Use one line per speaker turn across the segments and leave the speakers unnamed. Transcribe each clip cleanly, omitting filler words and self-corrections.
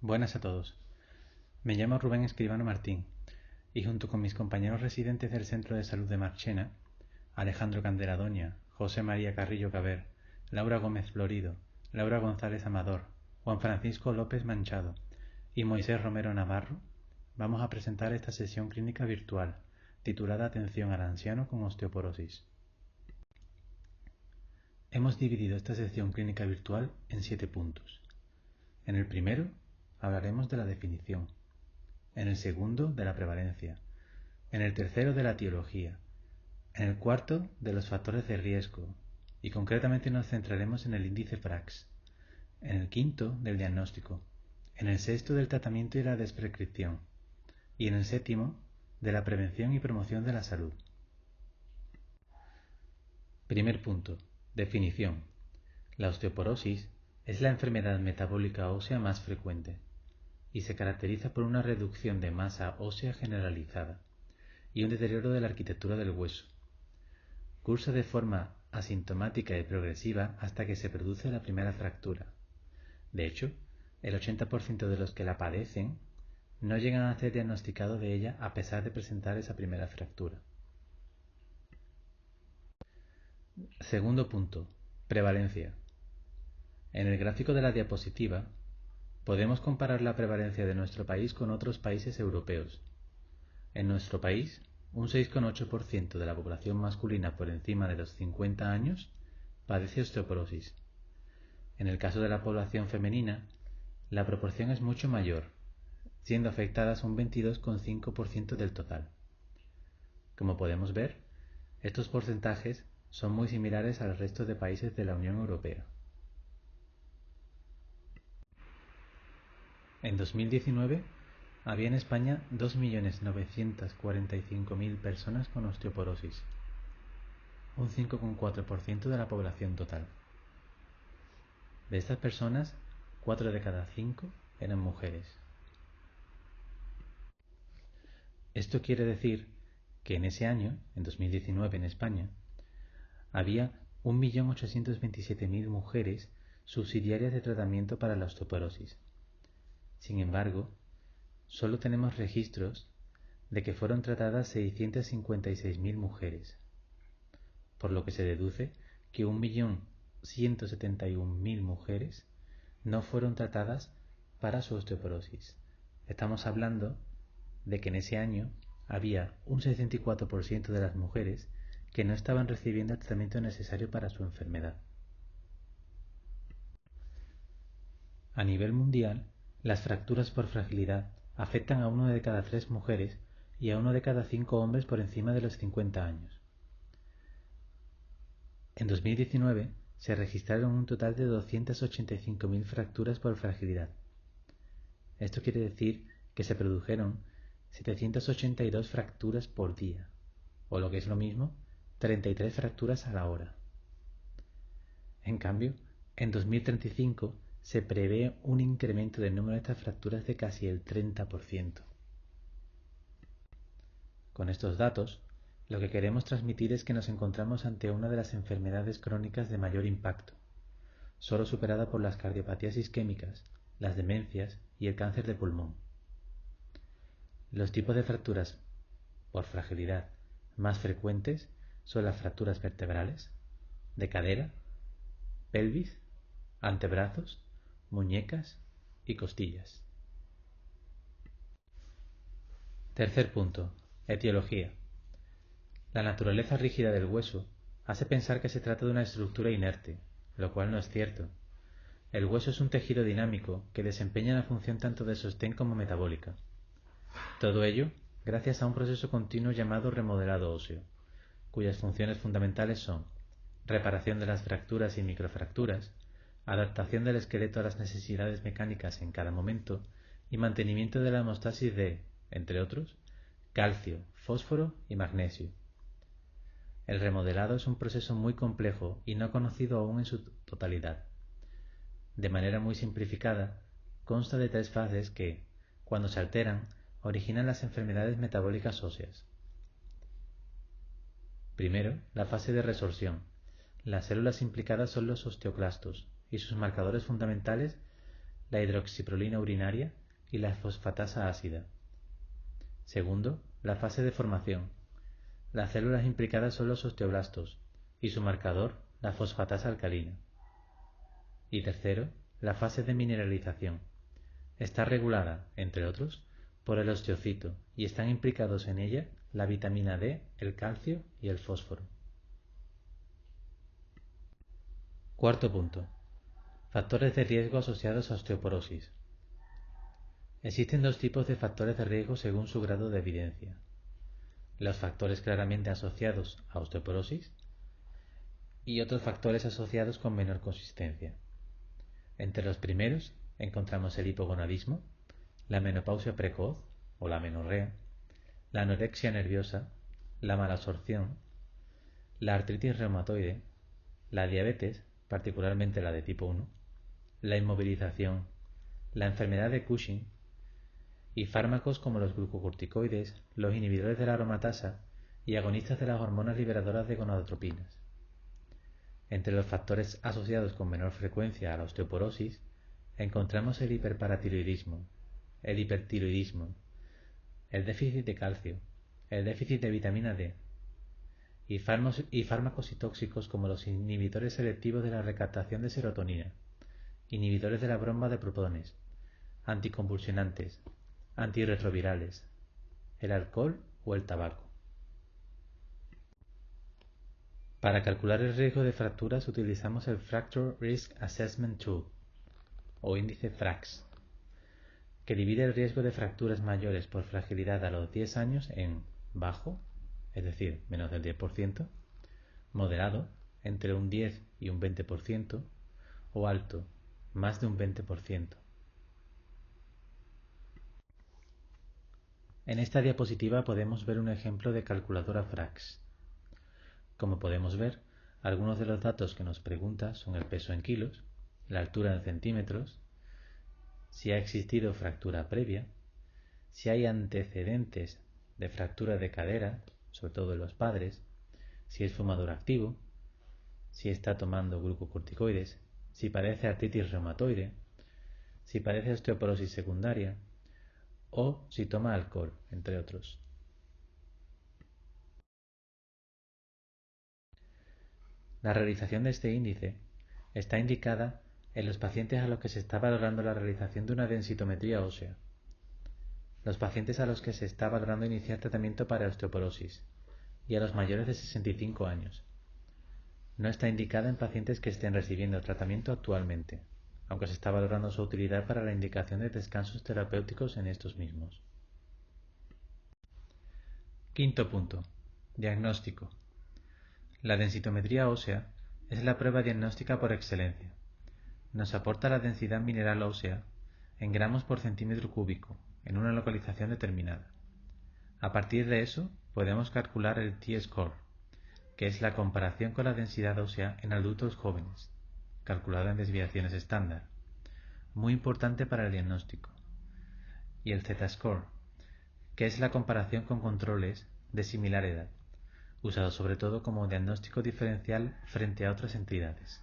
Buenas a todos. Me llamo Rubén Escribano Martín y junto con mis compañeros residentes del Centro de Salud de Marchena, Alejandro Candela Doña, José María Carrillo Caber, Laura Gómez Florido, Laura González Amador, Juan Francisco López Manchado y Moisés Romero Navarro, vamos a presentar esta sesión clínica virtual titulada Atención al anciano con osteoporosis. Hemos dividido esta sesión clínica virtual en 7 puntos. En el primero, hablaremos de la definición. En el segundo, de la prevalencia. En el tercero, de la etiología. En el cuarto, de los factores de riesgo. Y concretamente nos centraremos en el índice FRAX. En el quinto, del diagnóstico. En el sexto, del tratamiento y la desprescripción. Y en el séptimo, de la prevención y promoción de la salud. Primer punto. Definición. La osteoporosis es la enfermedad metabólica ósea más frecuente y se caracteriza por una reducción de masa ósea generalizada y un deterioro de la arquitectura del hueso. Cursa de forma asintomática y progresiva hasta que se produce la primera fractura. De hecho, el 80% de los que la padecen no llegan a ser diagnosticados de ella a pesar de presentar esa primera fractura. Segundo punto. Prevalencia. En el gráfico de la diapositiva podemos comparar la prevalencia de nuestro país con otros países europeos. En nuestro país, un 6,8% de la población masculina por encima de los 50 años padece osteoporosis. En el caso de la población femenina, la proporción es mucho mayor, siendo afectadas un 22,5% del total. Como podemos ver, estos porcentajes son muy similares al resto de países de la Unión Europea. En 2019, había en España 2.945.000 personas con osteoporosis, un 5,4% de la población total. De estas personas, 4 de cada 5 eran mujeres. Esto quiere decir que en ese año, en 2019 en España, había 1.827.000 mujeres subsidiarias de tratamiento para la osteoporosis. Sin embargo, solo tenemos registros de que fueron tratadas 656.000 mujeres, por lo que se deduce que 1.171.000 mujeres no fueron tratadas para su osteoporosis. Estamos hablando de que en ese año había un 64% de las mujeres que no estaban recibiendo el tratamiento necesario para su enfermedad. A nivel mundial, las fracturas por fragilidad afectan a 1 de cada 3 mujeres y a 1 de cada 5 hombres por encima de los 50 años. En 2019 se registraron un total de 285.000 fracturas por fragilidad. Esto quiere decir que se produjeron 782 fracturas por día, o lo que es lo mismo, 33 fracturas a la hora. En cambio, en 2035 se prevé un incremento del número de estas fracturas de casi el 30%. Con estos datos, lo que queremos transmitir es que nos encontramos ante una de las enfermedades crónicas de mayor impacto, solo superada por las cardiopatías isquémicas, las demencias y el cáncer de pulmón. Los tipos de fracturas por fragilidad más frecuentes son las fracturas vertebrales, de cadera, pelvis, antebrazos, muñecas y costillas. Tercer punto. Etiología. La naturaleza rígida del hueso hace pensar que se trata de una estructura inerte, lo cual no es cierto. El hueso es un tejido dinámico que desempeña la función tanto de sostén como metabólica. Todo ello gracias a un proceso continuo llamado remodelado óseo, cuyas funciones fundamentales son reparación de las fracturas y microfracturas, adaptación del esqueleto a las necesidades mecánicas en cada momento y mantenimiento de la hemostasis de, entre otros, calcio, fósforo y magnesio. El remodelado es un proceso muy complejo y no conocido aún en su totalidad. De manera muy simplificada, consta de 3 fases que, cuando se alteran, originan las enfermedades metabólicas óseas. Primero, la fase de resorción. Las células implicadas son los osteoclastos y sus marcadores fundamentales la hidroxiprolina urinaria y la fosfatasa ácida. Segundo, la fase de formación. Las células implicadas son los osteoblastos y su marcador, la fosfatasa alcalina. Y tercero, la fase de mineralización. Está regulada, entre otros, por el osteocito y están implicados en ella la vitamina D, el calcio y el fósforo. Cuarto punto. Factores de riesgo asociados a osteoporosis. Existen dos tipos de factores de riesgo según su grado de evidencia. Los factores claramente asociados a osteoporosis y otros factores asociados con menor consistencia. Entre los primeros encontramos el hipogonadismo, la menopausia precoz o la menorrea, la anorexia nerviosa, la malabsorción, la artritis reumatoide, la diabetes, particularmente la de tipo 1, la inmovilización, la enfermedad de Cushing y fármacos como los glucocorticoides, los inhibidores de la aromatasa y agonistas de las hormonas liberadoras de gonadotropinas. Entre los factores asociados con menor frecuencia a la osteoporosis encontramos el hiperparatiroidismo, el hipertiroidismo, el déficit de calcio, el déficit de vitamina D y fármacos y tóxicos como los inhibidores selectivos de la recaptación de serotonina, inhibidores de la bomba de protones, anticonvulsionantes, antirretrovirales, el alcohol o el tabaco. Para calcular el riesgo de fracturas utilizamos el Fracture Risk Assessment Tool, o índice FRAX, que divide el riesgo de fracturas mayores por fragilidad a los 10 años en bajo, es decir, menos del 10%, moderado, entre un 10 y un 20%, o alto, más de un 20%. En esta diapositiva podemos ver un ejemplo de calculadora FRAX. Como podemos ver, algunos de los datos que nos pregunta son el peso en kilos, la altura en centímetros, si ha existido fractura previa, si hay antecedentes de fractura de cadera, sobre todo en los padres, si es fumador activo, si está tomando glucocorticoides, si padece artritis reumatoide, si padece osteoporosis secundaria o si toma alcohol, entre otros. La realización de este índice está indicada en los pacientes a los que se está valorando la realización de una densitometría ósea, los pacientes a los que se está valorando iniciar tratamiento para osteoporosis y a los mayores de 65 años. No está indicada en pacientes que estén recibiendo tratamiento actualmente, aunque se está valorando su utilidad para la indicación de descansos terapéuticos en estos mismos. Quinto punto. Diagnóstico. La densitometría ósea es la prueba diagnóstica por excelencia. Nos aporta la densidad mineral ósea en gramos por centímetro cúbico en una localización determinada. A partir de eso podemos calcular el T-score, que es la comparación con la densidad ósea en adultos jóvenes, calculada en desviaciones estándar, muy importante para el diagnóstico, y el Z-score, que es la comparación con controles de similar edad, usado sobre todo como diagnóstico diferencial frente a otras entidades.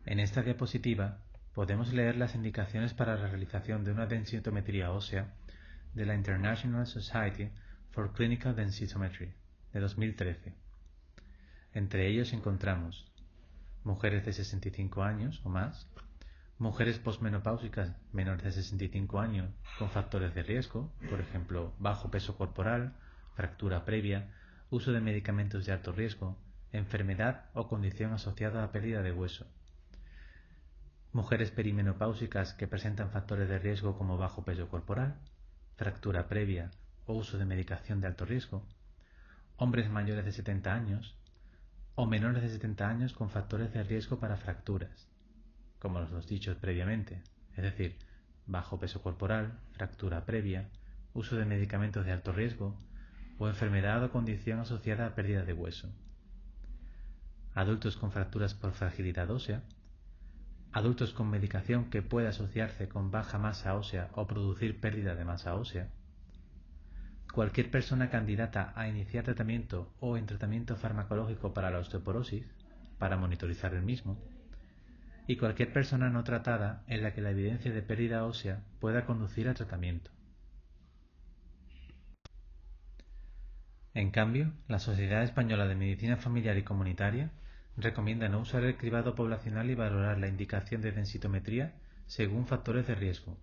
En esta diapositiva podemos leer las indicaciones para la realización de una densitometría ósea de la International Society for Clinical Densitometry de 2013. Entre ellos encontramos mujeres de 65 años o más, mujeres posmenopáusicas menores de 65 años con factores de riesgo, por ejemplo, bajo peso corporal, fractura previa, uso de medicamentos de alto riesgo, enfermedad o condición asociada a pérdida de hueso. Mujeres perimenopáusicas que presentan factores de riesgo como bajo peso corporal, fractura previa o uso de medicación de alto riesgo. Hombres mayores de 70 años o menores de 70 años con factores de riesgo para fracturas, como los dichos previamente, es decir, bajo peso corporal, fractura previa, uso de medicamentos de alto riesgo o enfermedad o condición asociada a pérdida de hueso. Adultos con fracturas por fragilidad ósea, adultos con medicación que puede asociarse con baja masa ósea o producir pérdida de masa ósea, cualquier persona candidata a iniciar tratamiento o en tratamiento farmacológico para la osteoporosis, para monitorizar el mismo, y cualquier persona no tratada en la que la evidencia de pérdida ósea pueda conducir a tratamiento. En cambio, la Sociedad Española de Medicina Familiar y Comunitaria recomienda no usar el cribado poblacional y valorar la indicación de densitometría según factores de riesgo.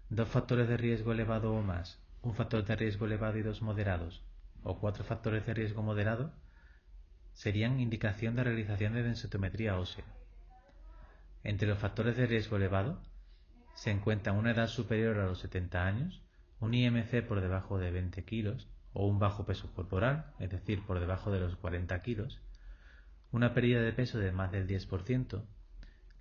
2 factores de riesgo elevado o más, un factor de riesgo elevado y 2 moderados, o 4 factores de riesgo moderado, serían indicación de realización de densitometría ósea. Entre los factores de riesgo elevado se encuentran una edad superior a los 70 años, un IMC por debajo de 20 kilos o un bajo peso corporal, es decir, por debajo de los 40 kilos, una pérdida de peso de más del 10%,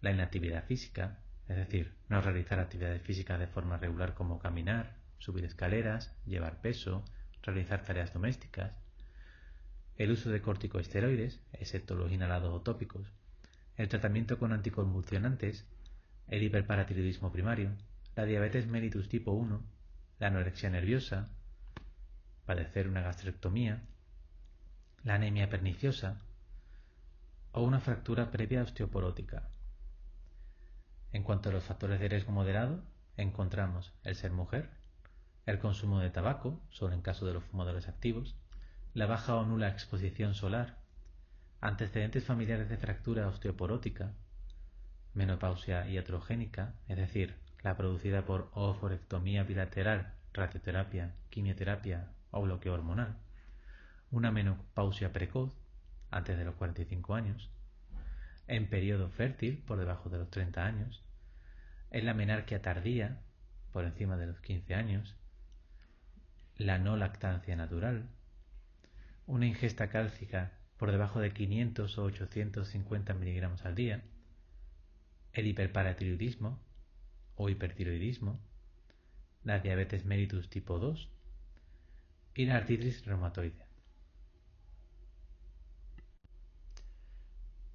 la inactividad física, es decir, no realizar actividades físicas de forma regular como caminar, subir escaleras, llevar peso, realizar tareas domésticas, el uso de corticosteroides, excepto los inhalados o tópicos, el tratamiento con anticonvulsionantes, el hiperparatiroidismo primario, la diabetes mellitus tipo 1, la anorexia nerviosa, padecer una gastrectomía, la anemia perniciosa o una fractura previa osteoporótica. En cuanto a los factores de riesgo moderado, encontramos el ser mujer, el consumo de tabaco, solo en caso de los fumadores activos, la baja o nula exposición solar, antecedentes familiares de fractura osteoporótica, menopausia iatrogénica, es decir, la producida por oophorectomía bilateral, radioterapia, quimioterapia o bloqueo hormonal, una menopausia precoz, antes de los 45 años, en periodo fértil, por debajo de los 30 años, en la menarquia tardía, por encima de los 15 años, la no lactancia natural, una ingesta cálcica por debajo de 500 o 850 miligramos al día, el hiperparatiroidismo o hipertiroidismo, la diabetes mellitus tipo 2 y la artritis reumatoide.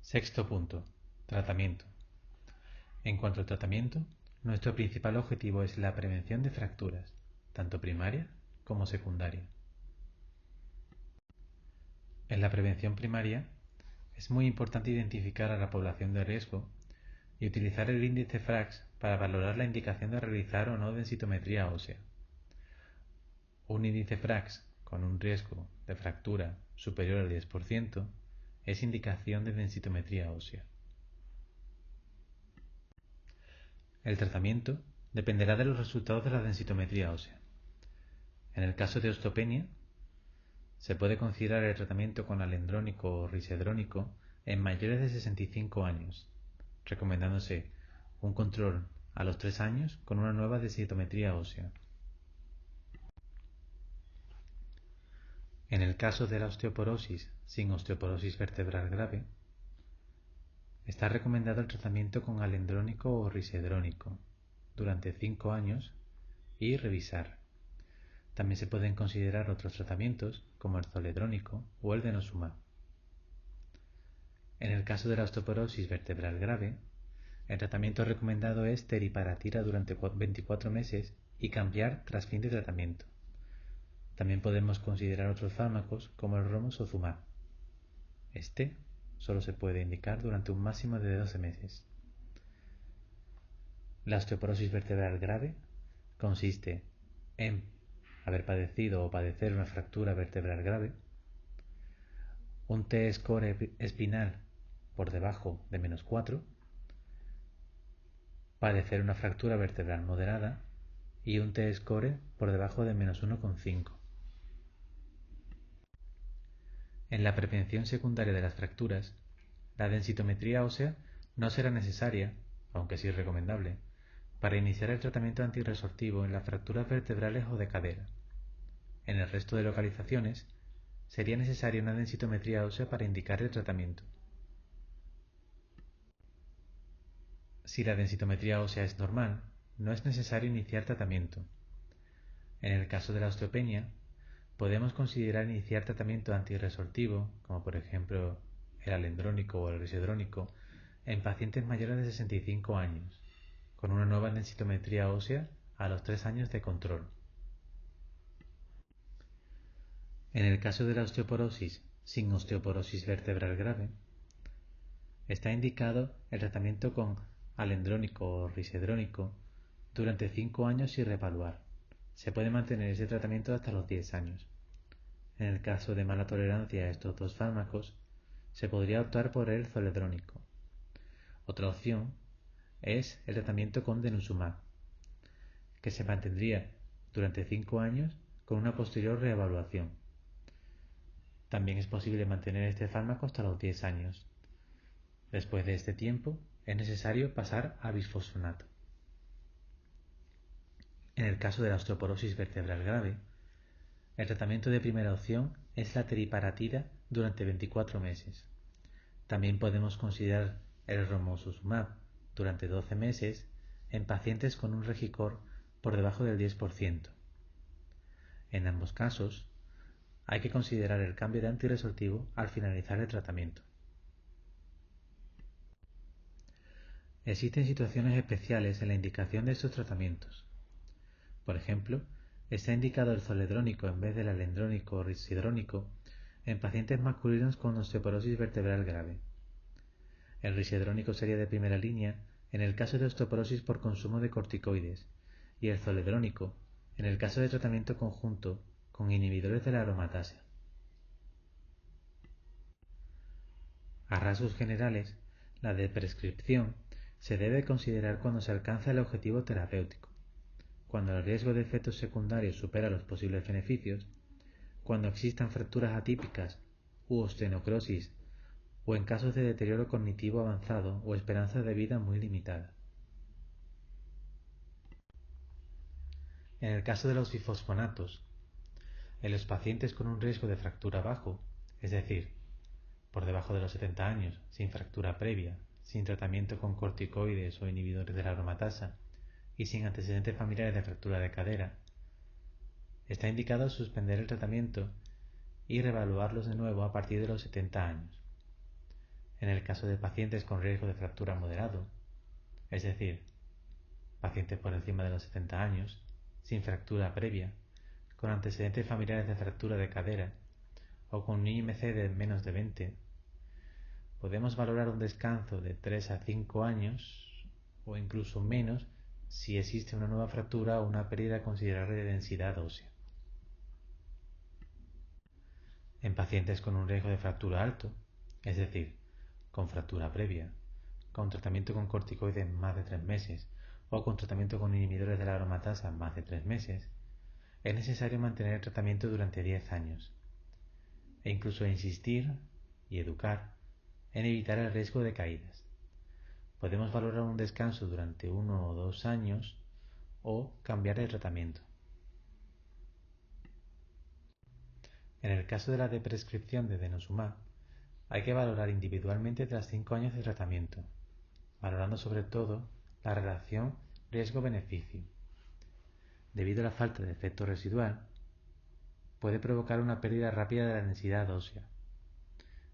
Sexto punto. Tratamiento. En cuanto al tratamiento, nuestro principal objetivo es la prevención de fracturas, tanto primaria como secundaria. En la prevención primaria, es muy importante identificar a la población de riesgo y utilizar el índice FRAX para valorar la indicación de realizar o no densitometría ósea. Un índice FRAX con un riesgo de fractura superior al 10% es indicación de densitometría ósea. El tratamiento dependerá de los resultados de la densitometría ósea. En el caso de osteopenia, se puede considerar el tratamiento con alendrónico o risedrónico en mayores de 65 años, recomendándose un control a los 3 años con una nueva densitometría ósea. En el caso de la osteoporosis sin osteoporosis vertebral grave, está recomendado el tratamiento con alendrónico o risedrónico durante 5 años y revisar. También se pueden considerar otros tratamientos como el zoledrónico o el denosumab. En el caso de la osteoporosis vertebral grave, el tratamiento recomendado es teriparatira durante 24 meses y cambiar tras fin de tratamiento. También podemos considerar otros fármacos como el romosozumab. Este solo se puede indicar durante un máximo de 12 meses. La osteoporosis vertebral grave consiste en haber padecido o padecer una fractura vertebral grave, un T-score espinal por debajo de -4, padecer una fractura vertebral moderada y un T-score por debajo de -1,5. En la prevención secundaria de las fracturas, la densitometría ósea no será necesaria, aunque sí recomendable, para iniciar el tratamiento antirresortivo en las fracturas vertebrales o de cadera. En el resto de localizaciones, sería necesaria una densitometría ósea para indicar el tratamiento. Si la densitometría ósea es normal, no es necesario iniciar tratamiento. En el caso de la osteopenia, podemos considerar iniciar tratamiento antirresortivo, como por ejemplo el alendrónico o el risedrónico, en pacientes mayores de 65 años, con una nueva densitometría ósea a los 3 años de control. En el caso de la osteoporosis sin osteoporosis vertebral grave, Está indicado el tratamiento con alendrónico o risedrónico durante 5 años sin reevaluar. Se puede mantener ese tratamiento hasta los 10 años. En el caso de mala tolerancia a estos dos fármacos, se podría optar por el zoledrónico. Otra opción es el tratamiento con denosumab, que se mantendría durante 5 años con una posterior reevaluación. También es posible mantener este fármaco hasta los 10 años. Después de este tiempo, es necesario pasar a bisfosfonato. En el caso de la osteoporosis vertebral grave, el tratamiento de primera opción es la teriparatida durante 24 meses. También podemos considerar el romosozumab durante 12 meses en pacientes con un Regicor por debajo del 10%. En ambos casos, hay que considerar el cambio de antirresortivo al finalizar el tratamiento. Existen situaciones especiales en la indicación de estos tratamientos. Por ejemplo, está indicado el zoledrónico en vez del alendrónico o risedrónico en pacientes masculinos con osteoporosis vertebral grave. El risedrónico sería de primera línea en el caso de osteoporosis por consumo de corticoides y el zoledrónico en el caso de tratamiento conjunto con inhibidores de la aromatasa. A rasgos generales, la de prescripción se debe considerar cuando se alcanza el objetivo terapéutico, cuando el riesgo de efectos secundarios supera los posibles beneficios, cuando existan fracturas atípicas u osteonecrosis o en casos de deterioro cognitivo avanzado o esperanza de vida muy limitada. En el caso de los bifosfonatos, en los pacientes con un riesgo de fractura bajo, es decir, por debajo de los 70 años, sin fractura previa, sin tratamiento con corticoides o inhibidores de la aromatasa y sin antecedentes familiares de fractura de cadera, está indicado suspender el tratamiento y reevaluarlos de nuevo a partir de los 70 años. En el caso de pacientes con riesgo de fractura moderado, es decir, pacientes por encima de los 70 años, sin fractura previa, con antecedentes familiares de fractura de cadera o con un IMC de menos de 20, podemos valorar un descanso de 3 a 5 años o incluso menos si existe una nueva fractura o una pérdida considerable de densidad ósea. En pacientes con un riesgo de fractura alto, es decir, con fractura previa, con tratamiento con corticoides más de 3 meses o con tratamiento con inhibidores de la aromatasa más de 3 meses, es necesario mantener el tratamiento durante 10 años e incluso insistir y educar en evitar el riesgo de caídas. Podemos valorar un descanso durante 1 o 2 años o cambiar el tratamiento. En el caso de la prescripción de denosumab, hay que valorar individualmente tras 5 años de tratamiento, valorando sobre todo la relación riesgo-beneficio. Debido a la falta de efecto residual, puede provocar una pérdida rápida de la densidad ósea,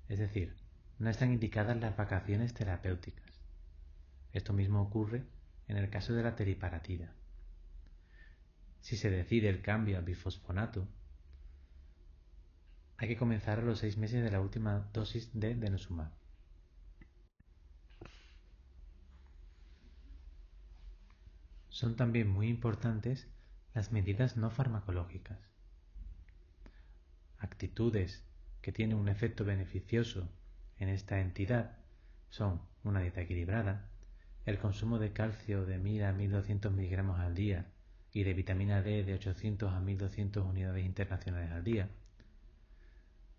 es decir, no están indicadas las vacaciones terapéuticas. Esto mismo ocurre en el caso de la teriparatida. Si se decide el cambio a bifosfonato, hay que comenzar a los 6 meses de la última dosis de denosumab. Son también muy importantes las medidas no farmacológicas. Actitudes que tienen un efecto beneficioso en esta entidad son una dieta equilibrada, el consumo de calcio de 1000 a 1200 miligramos al día y de vitamina D de 800 a 1200 unidades internacionales al día,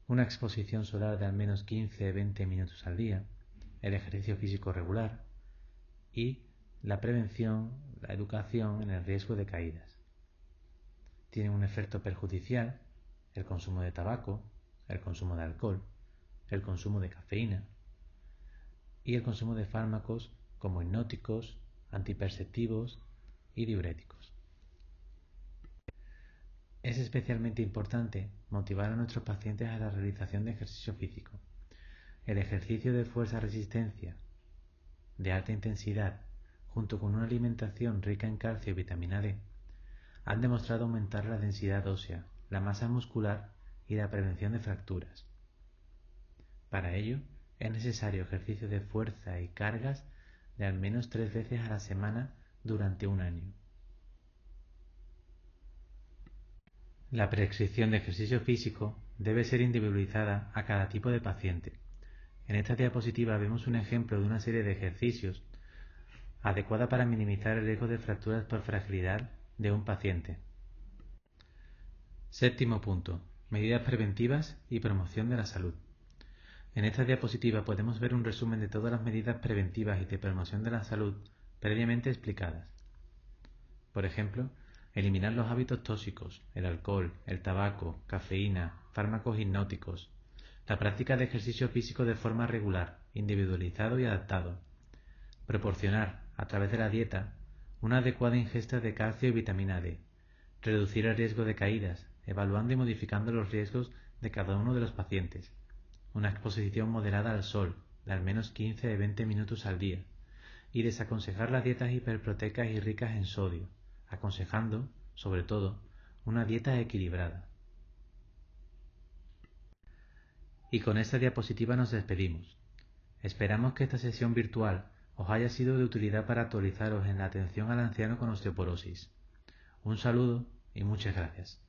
una exposición solar de al menos 15-20 minutos al día, el ejercicio físico regular y la prevención, la educación en el riesgo de caídas. Tienen un efecto perjudicial el consumo de tabaco, el consumo de alcohol, el consumo de cafeína y el consumo de fármacos como hipnóticos, antiperceptivos y diuréticos. Es especialmente importante motivar a nuestros pacientes a la realización de ejercicio físico. El ejercicio de fuerza-resistencia de alta intensidad, junto con una alimentación rica en calcio y vitamina D, han demostrado aumentar la densidad ósea, la masa muscular y la prevención de fracturas. Para ello, es necesario ejercicio de fuerza y cargas de al menos 3 veces a la semana durante un año. La prescripción de ejercicio físico debe ser individualizada a cada tipo de paciente. En esta diapositiva vemos un ejemplo de una serie de ejercicios adecuada para minimizar el riesgo de fracturas por fragilidad de un paciente. Séptimo punto: medidas preventivas y promoción de la salud. En esta diapositiva podemos ver un resumen de todas las medidas preventivas y de promoción de la salud previamente explicadas. Por ejemplo, eliminar los hábitos tóxicos, el alcohol, el tabaco, cafeína, fármacos hipnóticos, la práctica de ejercicio físico de forma regular, individualizado y adaptado, proporcionar, a través de la dieta, una adecuada ingesta de calcio y vitamina D, reducir el riesgo de caídas, evaluando y modificando los riesgos de cada uno de los pacientes, una exposición moderada al sol de al menos 15 a 20 minutos al día, y desaconsejar las dietas hiperproteicas y ricas en sodio, aconsejando, sobre todo, una dieta equilibrada. Y con esta diapositiva nos despedimos. Esperamos que esta sesión virtual os haya sido de utilidad para actualizaros en la atención al anciano con osteoporosis. Un saludo y muchas gracias.